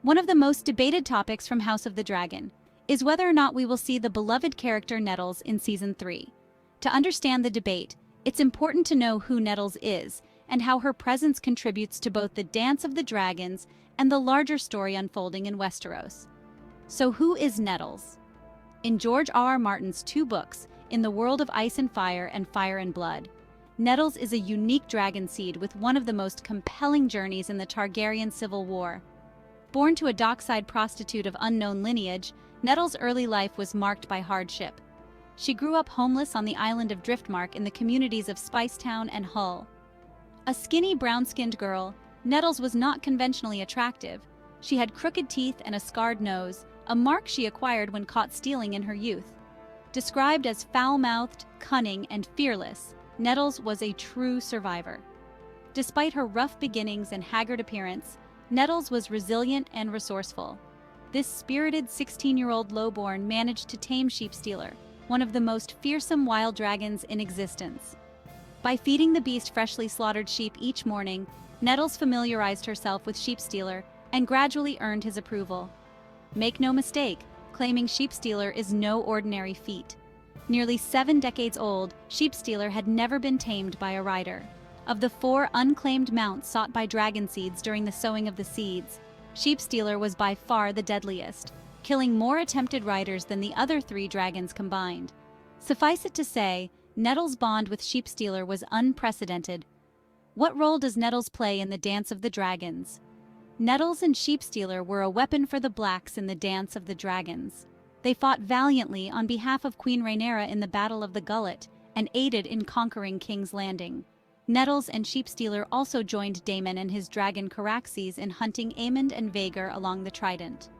One of the most debated topics from House of the Dragon is whether or not we will see the beloved character Nettles in Season 3. To understand the debate, it's important to know who Nettles is and how her presence contributes to both the Dance of the Dragons and the larger story unfolding in Westeros. So who is Nettles? In George R.R. Martin's 2 books, In the World of Ice and Fire and Fire and Blood, Nettles is a unique dragon seed with one of the most compelling journeys in the Targaryen Civil War. Born to a dockside prostitute of unknown lineage, Nettles' early life was marked by hardship. She grew up homeless on the island of Driftmark in the communities of Spicetown and Hull. A skinny, brown-skinned girl, Nettles was not conventionally attractive. She had crooked teeth and a scarred nose, a mark she acquired when caught stealing in her youth. Described as foul-mouthed, cunning, and fearless, Nettles was a true survivor. Despite her rough beginnings and haggard appearance, Nettles was resilient and resourceful. This spirited 16-year-old lowborn managed to tame Sheepstealer, one of the most fearsome wild dragons in existence. By feeding the beast freshly slaughtered sheep each morning, Nettles familiarized herself with Sheepstealer and gradually earned his approval. Make no mistake, claiming Sheepstealer is no ordinary feat. Nearly 7 decades old, Sheepstealer had never been tamed by a rider. Of the 4 unclaimed mounts sought by dragon seeds during the sowing of the seeds, Sheepstealer was by far the deadliest, killing more attempted riders than the other 3 dragons combined. Suffice it to say, Nettles' bond with Sheepstealer was unprecedented. What role does Nettles play in the Dance of the Dragons? Nettles and Sheepstealer were a weapon for the Blacks in the Dance of the Dragons. They fought valiantly on behalf of Queen Rhaenyra in the Battle of the Gullet and aided in conquering King's Landing. Nettles and Sheepstealer also joined Daemon and his dragon Caraxes in hunting Aemond and Vhagar along the Trident.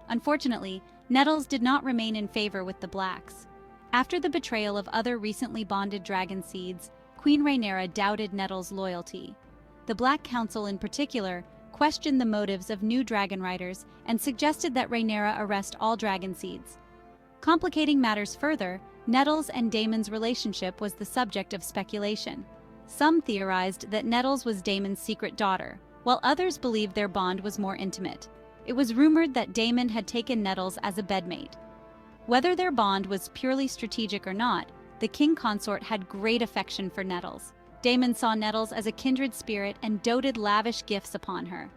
Unfortunately, Nettles did not remain in favor with the Blacks. After the betrayal of other recently bonded dragon seeds, Queen Rhaenyra doubted Nettles' loyalty. The Black Council in particular questioned the motives of new dragon riders and suggested that Rhaenyra arrest all dragon seeds. Complicating matters further, Nettles and Daemon's relationship was the subject of speculation. Some theorized that Nettles was Daemon's secret daughter, while others believed their bond was more intimate. It was rumored that Daemon had taken Nettles as a bedmate. Whether their bond was purely strategic or not, the king consort had great affection for Nettles. Daemon saw Nettles as a kindred spirit and doted lavish gifts upon her.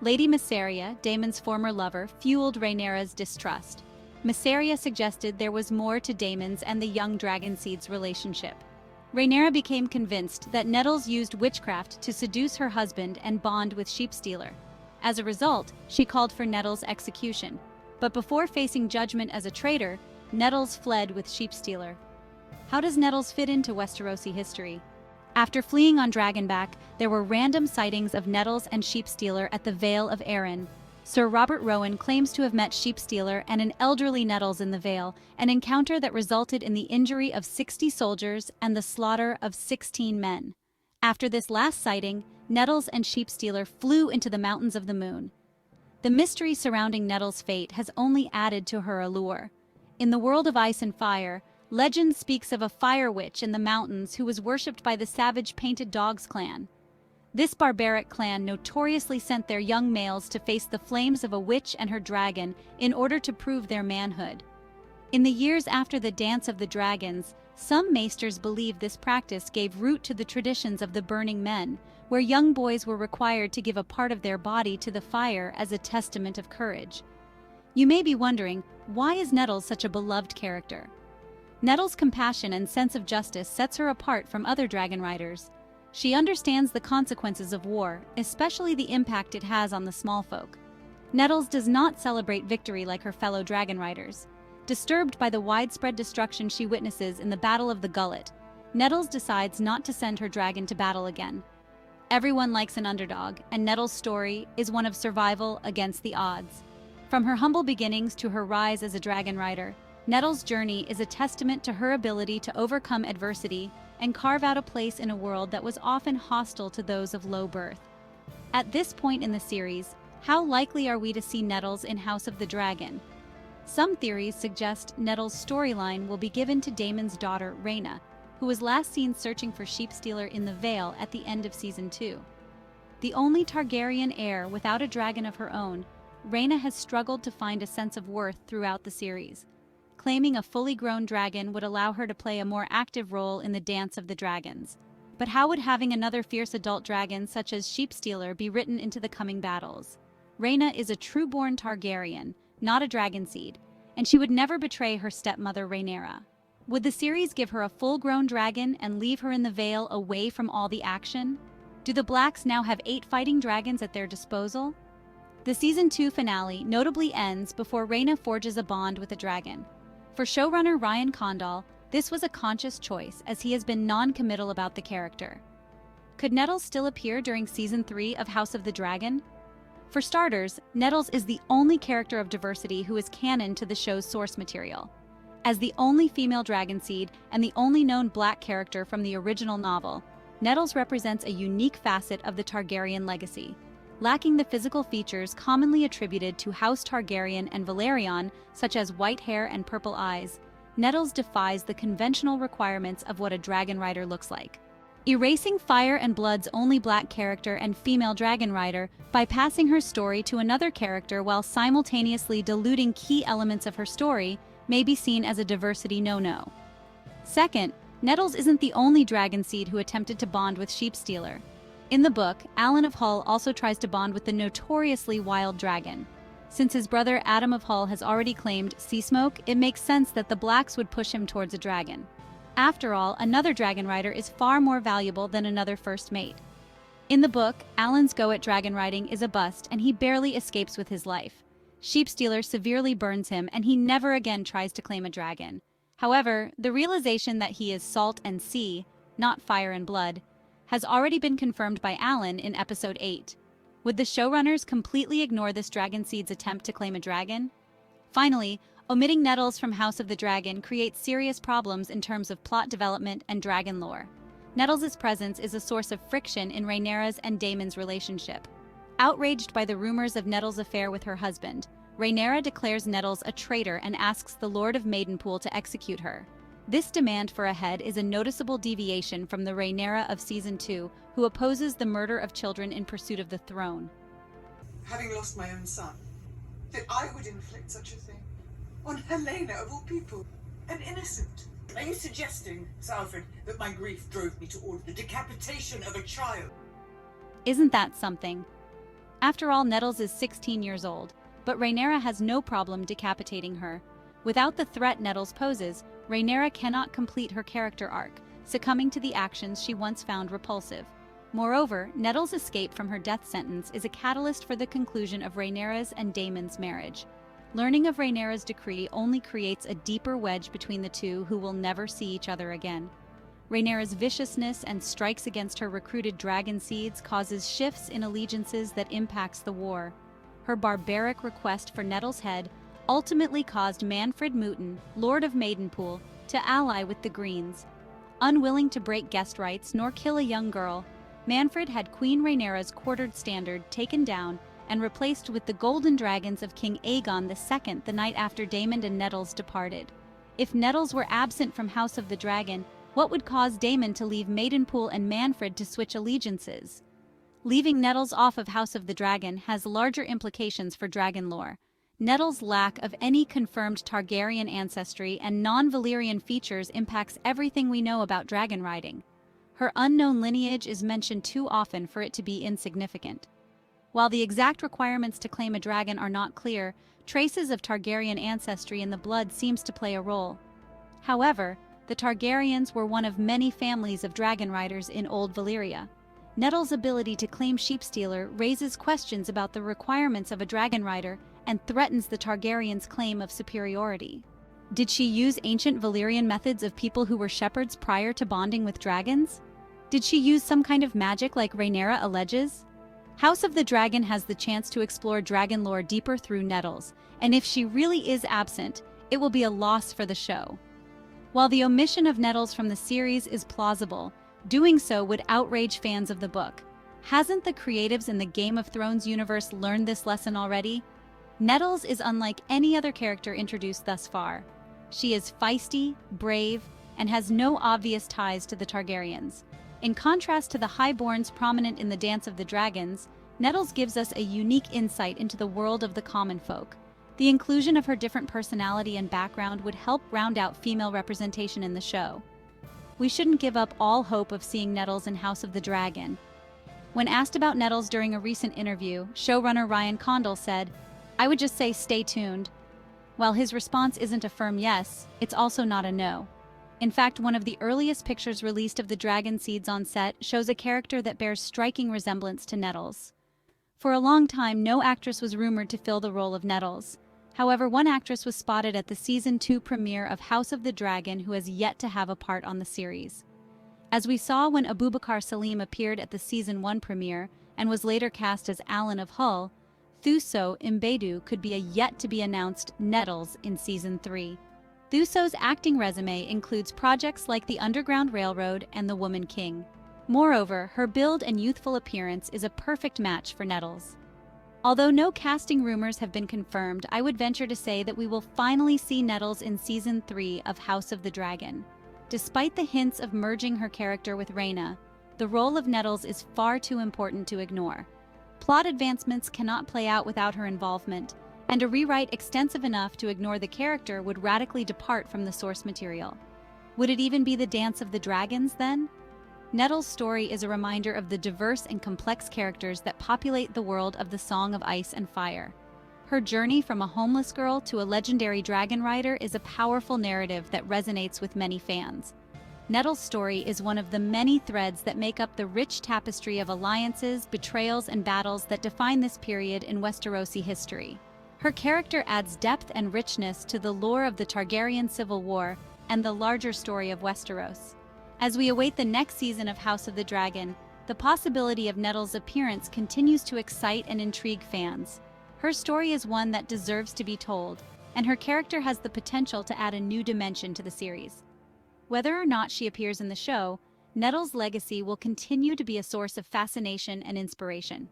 Lady Mysaria, Daemon's former lover, fueled Rhaenyra's distrust. Mysaria suggested there was more to Daemon's and the young dragon seed's relationship. Rhaenyra became convinced that Nettles used witchcraft to seduce her husband and bond with Sheepstealer. As a result, she called for Nettles' execution. But before facing judgment as a traitor, Nettles fled with Sheepstealer. How does Nettles fit into Westerosi history? After fleeing on Dragonback, there were random sightings of Nettles and Sheepstealer at the Vale of Arryn. Sir Robert Rowan claims to have met Sheepstealer and an elderly Nettles in the Vale, an encounter that resulted in the injury of 60 soldiers and the slaughter of 16 men. After this last sighting, Nettles and Sheepstealer flew into the Mountains of the Moon. The mystery surrounding Nettles' fate has only added to her allure. In the world of Ice and Fire, legend speaks of a fire witch in the mountains who was worshipped by the savage Painted Dogs clan. This barbaric clan notoriously sent their young males to face the flames of a witch and her dragon in order to prove their manhood. In the years after the Dance of the Dragons, some maesters believe this practice gave root to the traditions of the Burning Men, where young boys were required to give a part of their body to the fire as a testament of courage. You may be wondering, why is Nettles such a beloved character? Nettles' compassion and sense of justice sets her apart from other dragon riders. She understands the consequences of war, especially the impact it has on the small folk. Nettles does not celebrate victory like her fellow dragon riders. Disturbed by the widespread destruction she witnesses in the Battle of the Gullet, Nettles decides not to send her dragon to battle again. Everyone likes an underdog, and Nettles' story is one of survival against the odds. From her humble beginnings to her rise as a dragon rider, Nettles' journey is a testament to her ability to overcome adversity and carve out a place in a world that was often hostile to those of low birth. At this point in the series, how likely are we to see Nettles in House of the Dragon? Some theories suggest Nettles' storyline will be given to Daemon's daughter, Rhaena, who was last seen searching for Sheepstealer in the Vale at the end of Season 2. The only Targaryen heir without a dragon of her own, Rhaena has struggled to find a sense of worth throughout the series. Claiming a fully grown dragon would allow her to play a more active role in the Dance of the Dragons. But how would having another fierce adult dragon such as Sheepstealer be written into the coming battles? Rhaena is a true-born Targaryen, not a dragon seed, and she would never betray her stepmother Rhaenyra. Would the series give her a full-grown dragon and leave her in the Vale away from all the action? Do the Blacks now have 8 fighting dragons at their disposal? The Season 2 finale notably ends before Rhaena forges a bond with a dragon. For showrunner Ryan Condal, this was a conscious choice as he has been non-committal about the character. Could Nettles still appear during Season 3 of House of the Dragon? For starters, Nettles is the only character of diversity who is canon to the show's source material. As the only female dragon seed and the only known Black character from the original novel, Nettles represents a unique facet of the Targaryen legacy. Lacking the physical features commonly attributed to House Targaryen and Valerion, such as white hair and purple eyes, Nettles defies the conventional requirements of what a dragon rider looks like. Erasing Fire and Blood's only Black character and female dragon rider by passing her story to another character while simultaneously diluting key elements of her story may be seen as a diversity no-no. Second, Nettles isn't the only dragon seed who attempted to bond with Sheepstealer. In the book, Alan of Hull also tries to bond with the notoriously wild dragon. Since his brother Adam of Hull has already claimed Sea Smoke, it makes sense that the Blacks would push him towards a dragon. After all, another dragon rider is far more valuable than another first mate. In the book, Alan's go at dragon riding is a bust and he barely escapes with his life. Sheepstealer severely burns him and he never again tries to claim a dragon. However, the realization that he is salt and sea, not fire and blood, has already been confirmed by Alan in Episode 8. Would the showrunners completely ignore this dragon seed's attempt to claim a dragon? Finally, omitting Nettles from House of the Dragon creates serious problems in terms of plot development and dragon lore. Nettles' presence is a source of friction in Rhaenyra's and Daemon's relationship. Outraged by the rumors of Nettles' affair with her husband, Rhaenyra declares Nettles a traitor and asks the Lord of Maidenpool to execute her. This demand for a head is a noticeable deviation from the Rhaenyra of Season 2, who opposes the murder of children in pursuit of the throne. Having lost my own son, that I would inflict such a thing on Helena of all people, an innocent. Are you suggesting, Sir Alfred, that my grief drove me to order the decapitation of a child? Isn't that something? After all, Nettles is 16 years old, but Rhaenyra has no problem decapitating her. Without the threat Nettles poses, Rhaenyra cannot complete her character arc, succumbing to the actions she once found repulsive. Moreover, Nettles' escape from her death sentence is a catalyst for the conclusion of Rhaenyra's and Daemon's marriage. Learning of Rhaenyra's decree only creates a deeper wedge between the two who will never see each other again. Rhaenyra's viciousness and strikes against her recruited dragon seeds causes shifts in allegiances that impacts the war. Her barbaric request for Nettles' head ultimately caused Manfred Mooten, Lord of Maidenpool, to ally with the Greens. Unwilling to break guest rights nor kill a young girl, Manfred had Queen Rhaenyra's quartered standard taken down and replaced with the golden dragons of King Aegon II the night after Daemon and Nettles departed. If Nettles were absent from House of the Dragon, what would cause Daemon to leave Maidenpool and Manfred to switch allegiances? Leaving Nettles off of House of the Dragon has larger implications for dragon lore. Nettles' lack of any confirmed Targaryen ancestry and non-Valyrian features impacts everything we know about dragon riding. Her unknown lineage is mentioned too often for it to be insignificant. While the exact requirements to claim a dragon are not clear, traces of Targaryen ancestry in the blood seems to play a role. However, the Targaryens were one of many families of dragon riders in Old Valyria. Nettles' ability to claim Sheepstealer raises questions about the requirements of a dragon rider and threatens the Targaryens' claim of superiority. Did she use ancient Valyrian methods of people who were shepherds prior to bonding with dragons? Did she use some kind of magic like Rhaenyra alleges? House of the Dragon has the chance to explore dragon lore deeper through Nettles, and if she really is absent, it will be a loss for the show. While the omission of Nettles from the series is plausible, doing so would outrage fans of the book. Hasn't the creatives in the Game of Thrones universe learned this lesson already? Nettles is unlike any other character introduced thus far. She is feisty, brave, and has no obvious ties to the Targaryens. In contrast to the Highborns prominent in the Dance of the Dragons, Nettles gives us a unique insight into the world of the common folk. The inclusion of her different personality and background would help round out female representation in the show. We shouldn't give up all hope of seeing Nettles in House of the Dragon. When asked about Nettles during a recent interview, showrunner Ryan Condal said, "I would just say stay tuned." While his response isn't a firm yes, it's also not a no. In fact, one of the earliest pictures released of the dragon seeds on set shows a character that bears striking resemblance to Nettles. For a long time, no actress was rumored to fill the role of Nettles. However, one actress was spotted at the Season 2 premiere of House of the Dragon who has yet to have a part on the series. As we saw when Abubakar Salim appeared at the Season 1 premiere and was later cast as Alan of Hull, Thuso Mbedu could be a yet-to-be-announced Nettles in Season 3. Thuso's acting resume includes projects like The Underground Railroad and The Woman King. Moreover, her build and youthful appearance is a perfect match for Nettles. Although no casting rumors have been confirmed, I would venture to say that we will finally see Nettles in Season 3 of House of the Dragon. Despite the hints of merging her character with Rhaena, the role of Nettles is far too important to ignore. Plot advancements cannot play out without her involvement, and a rewrite extensive enough to ignore the character would radically depart from the source material. Would it even be the Dance of the Dragons, then? Nettles' story is a reminder of the diverse and complex characters that populate the world of the Song of Ice and Fire. Her journey from a homeless girl to a legendary dragon rider is a powerful narrative that resonates with many fans. Nettles' story is one of the many threads that make up the rich tapestry of alliances, betrayals, and battles that define this period in Westerosi history. Her character adds depth and richness to the lore of the Targaryen Civil War and the larger story of Westeros. As we await the next season of House of the Dragon, the possibility of Nettles' appearance continues to excite and intrigue fans. Her story is one that deserves to be told, and her character has the potential to add a new dimension to the series. Whether or not she appears in the show, Nettles' legacy will continue to be a source of fascination and inspiration.